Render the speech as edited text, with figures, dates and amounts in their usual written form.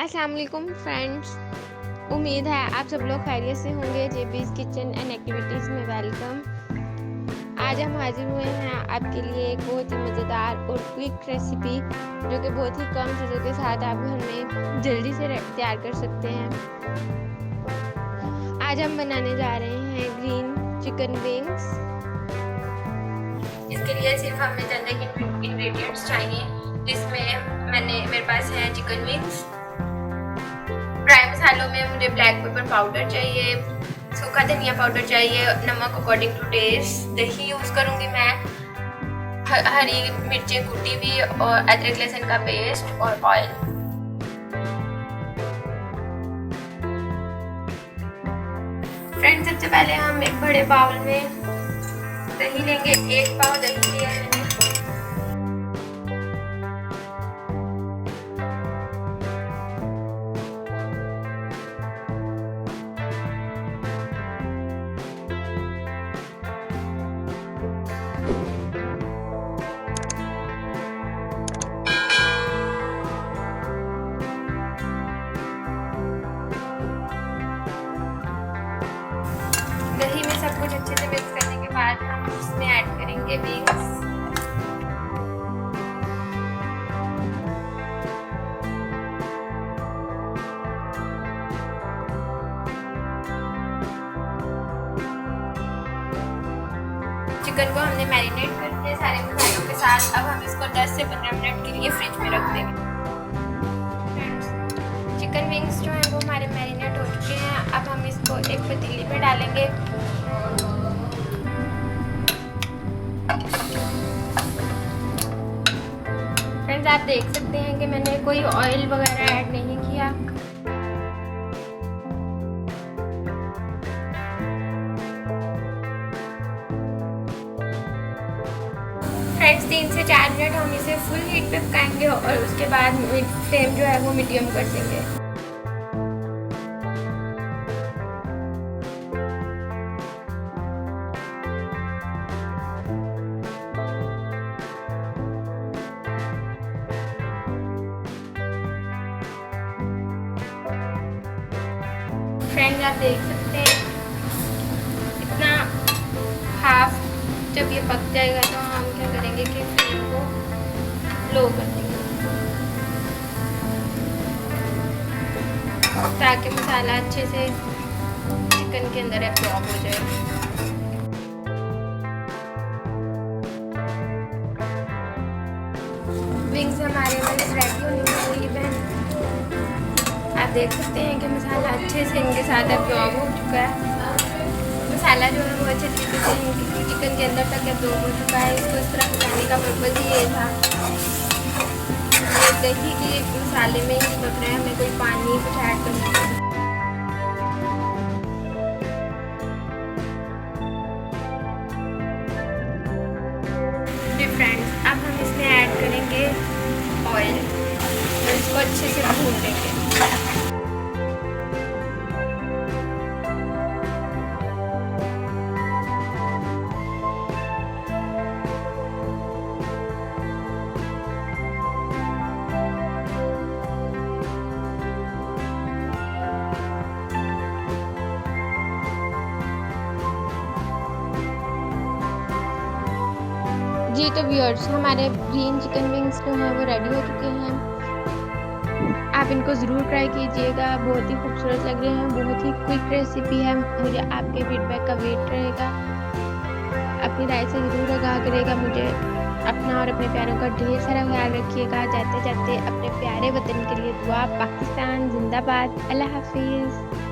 अस्सलाम-u-alikum friends, उम्मीद है आप सब लोग खैरियत से होंगे। जेबीज़ किचन एंड एक्टिविटीज़ में वेलकम। आज हम हाजिर हुए हैं आपके लिए एक बहुत ही मज़ेदार और क्विक रेसिपी जो कि बहुत ही कम चीज़ों के साथ आप घर में जल्दी से तैयार कर सकते हैं। आज हम बनाने जा रहे हैं ग्रीन चिकन विंग्स। इसके लिए सिर्फ हमें चंद इंग्रेडिएंट्स चाहिए, जिसमें मेरे पास है चिकन विंग्स। ड्राई मसालों में मुझे ब्लैक पेपर पाउडर चाहिए, सूखा धनिया पाउडर चाहिए, नमक अकॉर्डिंग टू टेस्ट, दही यूज़ करूँगी मैं, हरी मिर्चें कुटी हुई और अदरक लहसुन का पेस्ट और ऑयल। फ्रेंड्स, सबसे पहले हम एक बड़े बाउल में दही लेंगे। 1 पाव दही लिया मैंने। दही में सब कुछ अच्छे से मिक्स करने के बाद हम इसमें ऐड करेंगे विंग्स। चिकन को हमने मैरिनेट कर दिया सारे मसालों के साथ। अब हम इसको 10 से 15 मिनट के लिए फ्रिज में रख देंगे। चिकन विंग्स जो हैं वो हमारे मैरिनेट हो चुके हैं। अब हम इसको एक पतीली में डालेंगे। फ्रेंड्स, आप देख सकते हैं कि मैंने कोई ऑयल वगैरह ऐड नहीं किया। फ्रेंड्स, 3 से 4 मिनट हम इसे फुल हीट पे पकाएंगे और उसके बाद फ्लेम जो है वो मीडियम कर देंगे। फ्रेंड्स, आप देख सकते हैं इतना हाफ जब ये पक जाएगा तो हम क्या करेंगे कि फ्लेम को लो कर देंगे ताकि मसाला अच्छे से चिकन के अंदर एब्जॉर्ब हो जाए। विंग्स हमारे रेडी होने के करीब हैं। आप देख सकते हैं कि मसाला अच्छे से इनके साथ एब्जॉर्ब हो चुका है। मसाला जो है वो अच्छे तरीके से चिकन के अंदर तक एब्जॉर्ब हो चुका है। इसको इस तरह पकाने का पर्पज़ ही ये था। ये दही के मसाले में ही पक रहा है, हमें कोई पानी कुछ ऐड करना है। फ्रेंड्स, अब हम इसमें ऐड करेंगे ऑयल और इसको अच्छे से भून लेंगे। जी तो व्यूअर्स, हमारे ग्रीन चिकन विंग्स जो हैं वो रेडी हो चुके हैं। आप इनको ज़रूर ट्राई कीजिएगा, बहुत ही खूबसूरत लग रहे हैं। बहुत ही क्विक रेसिपी है। मुझे आपके फीडबैक का वेट रहेगा। अपनी राय से ज़रूर आगाह करेगा मुझे। अपना और अपने प्यारों का ढेर सारा ख्याल रखिएगा। जाते जाते अपने प्यारे वतन के लिए दुआ। पाकिस्तान जिंदाबाद। अल्लाह हाफिज़।